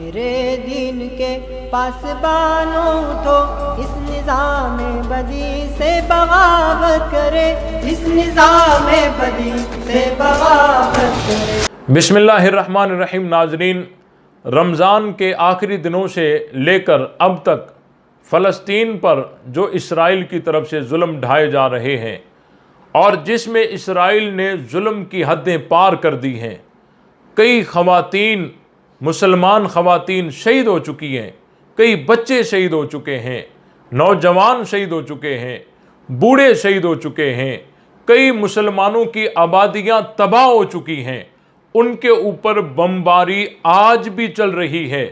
मेरे दीन के पासबानों तो इस निज़ाम बदी से बगावत करे, इस निज़ाम बदी से बगावत करे। बिस्मिल्लाहिर्रहमानिर्रहीम। नाज़रीन, रमज़ान के आखिरी दिनों से लेकर अब तक फ़लस्तीन पर जो इसराइल की तरफ से जुल्म ढाए जा रहे हैं और जिसमें इसराइल ने जुल्म की हदें पार कर दी हैं, कई ख़वातीन, मुसलमान ख़वातीन शहीद हो चुकी हैं, कई बच्चे शहीद हो चुके हैं, नौजवान शहीद हो चुके हैं, बूढ़े शहीद हो चुके हैं, कई मुसलमानों की आबादियाँ तबाह हो चुकी हैं, उनके ऊपर बमबारी आज भी चल रही है।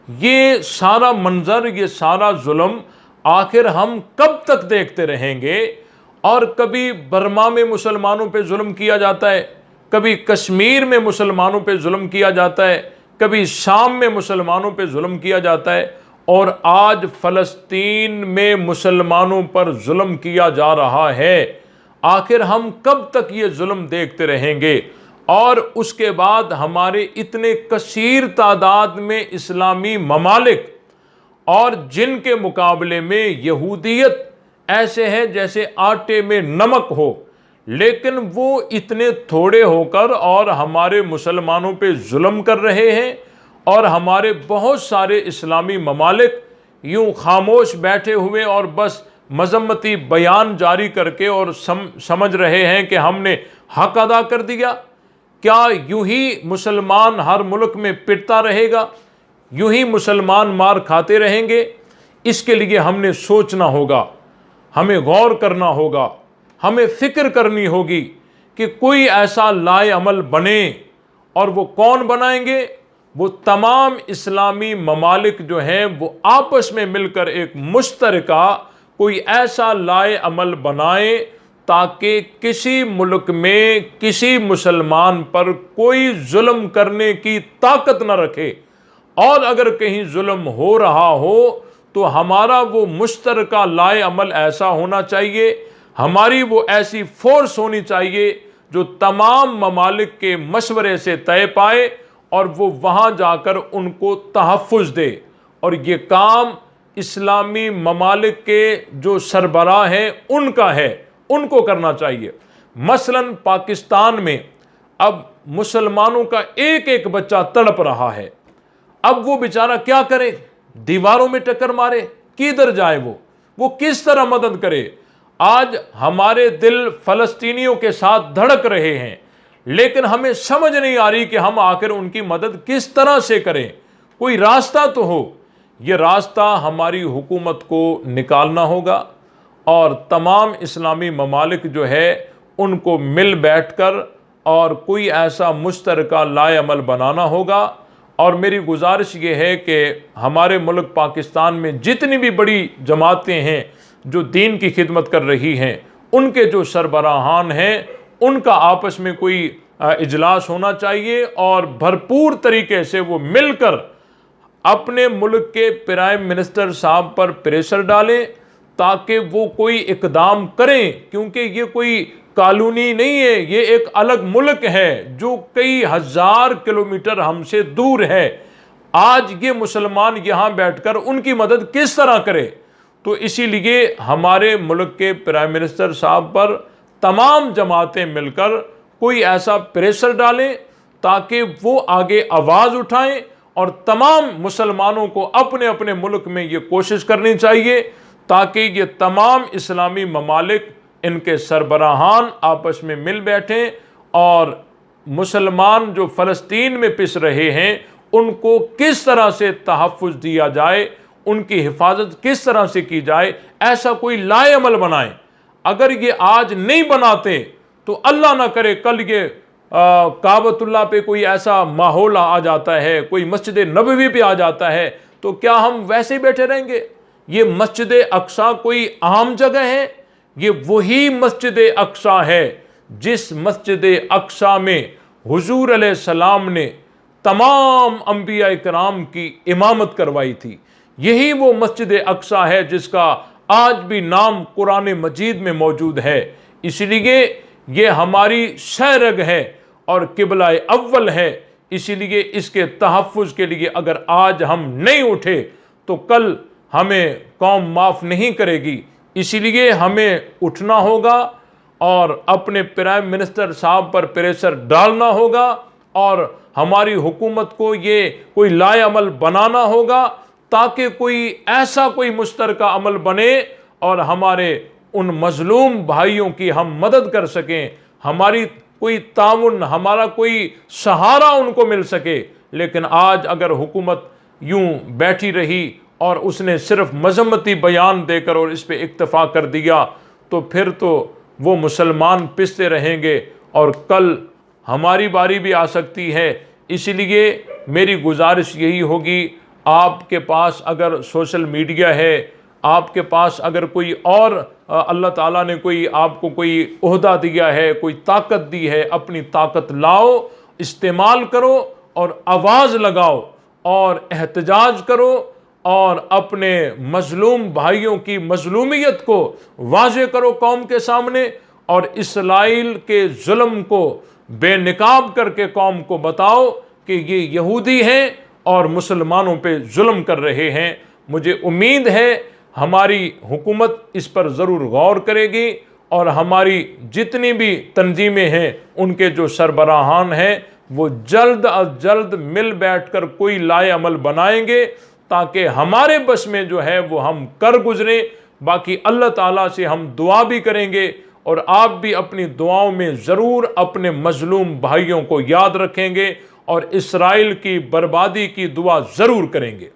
ये सारा मंजर, ये सारा जुल्म आखिर हम कब तक देखते रहेंगे? और कभी बर्मा में मुसलमानों पे जुल्म किया जाता है, कभी कश्मीर में मुसलमानों पे जुल्म किया जाता है, कभी शाम में मुसलमानों पे जुल्म किया जाता है, और आज फ़लस्तीन में मुसलमानों पर जुल्म किया जा रहा है। आखिर हम कब तक ये जुल्म देखते रहेंगे? और उसके बाद हमारे इतने कसीर तादाद में इस्लामी ममालिक और जिनके मुकाबले में यहूदियत ऐसे है जैसे आटे में नमक हो, लेकिन वो इतने थोड़े होकर और हमारे मुसलमानों पे जुल्म कर रहे हैं, और हमारे बहुत सारे इस्लामी ममालिक यूं खामोश बैठे हुए और बस मजम्मती बयान जारी करके और समझ रहे हैं कि हमने हक अदा कर दिया। क्या यूं ही मुसलमान हर मुल्क में पिटता रहेगा? यूं ही मुसलमान मार खाते रहेंगे? इसके लिए हमने सोचना होगा, हमें गौर करना होगा, हमें फ़िक्र करनी होगी कि कोई ऐसा लाए अमल बने। और वो कौन बनाएंगे? वो तमाम इस्लामी ममालिक जो हैं वो आपस में मिलकर एक मुश्तरका कोई ऐसा लाए अमल बनाए ताकि किसी मुल्क में किसी मुसलमान पर कोई जुल्म करने की ताकत न रखे, और अगर कहीं जुल्म हो रहा हो तो हमारा वो मुश्तरका लाए अमल ऐसा होना चाहिए, हमारी वो ऐसी फोर्स होनी चाहिए जो तमाम ममालिक के मशवरे से तय पाए और वो वहाँ जाकर उनको तहफ़्फ़ुज़ दे। और ये काम इस्लामी ममालिक के जो सरबराह हैं उनका है, उनको करना चाहिए। मसलन पाकिस्तान में अब मुसलमानों का एक एक बच्चा तड़प रहा है। अब वो बेचारा क्या करे? दीवारों में टक्कर मारे? किधर जाए? वो किस तरह मदद करे? आज हमारे दिल फ़लस्तीनियों के साथ धड़क रहे हैं, लेकिन हमें समझ नहीं आ रही कि हम आखिर उनकी मदद किस तरह से करें। कोई रास्ता तो हो। ये रास्ता हमारी हुकूमत को निकालना होगा और तमाम इस्लामी ममालिक जो है उनको मिल बैठकर और कोई ऐसा मुश्तरका लाए अमल बनाना होगा। और मेरी गुजारिश ये है कि हमारे मुल्क पाकिस्तान में जितनी भी बड़ी जमातें हैं जो दीन की खिदमत कर रही हैं, उनके जो सरबराहान हैं उनका आपस में कोई इजलास होना चाहिए और भरपूर तरीके से वो मिलकर अपने मुल्क के प्राइम मिनिस्टर साहब पर प्रेशर डालें ताकि वो कोई इकदाम करें, क्योंकि ये कोई कॉलोनी नहीं है, ये एक अलग मुल्क है जो कई हजार किलोमीटर हमसे दूर है। आज ये मुसलमान यहाँ बैठकर उनकी मदद किस तरह करे? तो इसीलिए हमारे मुल्क के प्राइम मिनिस्टर साहब पर तमाम जमातें मिलकर कोई ऐसा प्रेशर डालें ताकि वो आगे आवाज़ उठाएं, और तमाम मुसलमानों को अपने अपने मुल्क में ये कोशिश करनी चाहिए ताकि ये तमाम इस्लामी ममालिक, इनके सरबराहान आपस में मिल बैठें और मुसलमान जो फ़लस्तीन में पिस रहे हैं उनको किस तरह से तहफ़्फ़ुज़ दिया जाए, उनकी हिफाजत किस तरह से की जाए, ऐसा कोई लाए अमल बनाएं। अगर ये आज नहीं बनाते तो अल्लाह ना करे कल ये काबतुल्लाह पे कोई ऐसा माहौल आ जाता है, कोई मस्जिद नबवी पे आ जाता है, तो क्या हम वैसे ही बैठे रहेंगे? ये मस्जिद अक्सा कोई आम जगह है? ये वही मस्जिद अक्सा है जिस मस्जिद अक्सा में हुजूर अलैहिस्सलाम ने तमाम अंबिया इकराम की इमामत करवाई थी। यही वो मस्जिद अक्सा है जिसका आज भी नाम कुरान मजीद में मौजूद है। इसलिए ये हमारी शहरग है और किबला अव्वल है। इसीलिए इसके तहफ़्फ़ुज़ के लिए अगर आज हम नहीं उठे तो कल हमें कौम माफ़ नहीं करेगी। इसीलिए हमें उठना होगा और अपने प्राइम मिनिस्टर साहब पर प्रेशर डालना होगा और हमारी हुकूमत को ये कोई लाएअमल बनाना होगा ताकि कोई ऐसा कोई मुश्तरका अमल बने और हमारे उन मजलूम भाइयों की हम मदद कर सकें, हमारी कोई ताउन, हमारा कोई सहारा उनको मिल सके। लेकिन आज अगर हुकूमत यूं बैठी रही और उसने सिर्फ मजम्मती बयान देकर और इस पे इक्तफा कर दिया तो फिर तो वो मुसलमान पिसते रहेंगे और कल हमारी बारी भी आ सकती है। इसलिए मेरी गुजारिश यही होगी, आपके पास अगर सोशल मीडिया है, आपके पास अगर कोई और अल्लाह ताला ने कोई आपको कोई ओहदा दिया है, कोई ताकत दी है, अपनी ताकत लाओ, इस्तेमाल करो और आवाज़ लगाओ और एहतजाज करो और अपने मजलूम भाइयों की मजलूमियत को वाज़े करो कौम के सामने और इसराइल के जुल्म को बेनकाब करके कौम को बताओ कि ये यहूदी हैं और मुसलमानों पे जुल्म कर रहे हैं। मुझे उम्मीद है हमारी हुकूमत इस पर ज़रूर गौर करेगी और हमारी जितनी भी तंजीमें हैं उनके जो सरबराहान हैं वो जल्द अज जल्द मिल बैठकर कोई लाएअमल बनाएंगे ताकि हमारे बस में जो है वो हम कर गुजरें। बाकी अल्लाह ताला से हम दुआ भी करेंगे और आप भी अपनी दुआओं में ज़रूर अपने मजलूम भाइयों को याद रखेंगे और इसराइल की बर्बादी की दुआ ज़रूर करेंगे।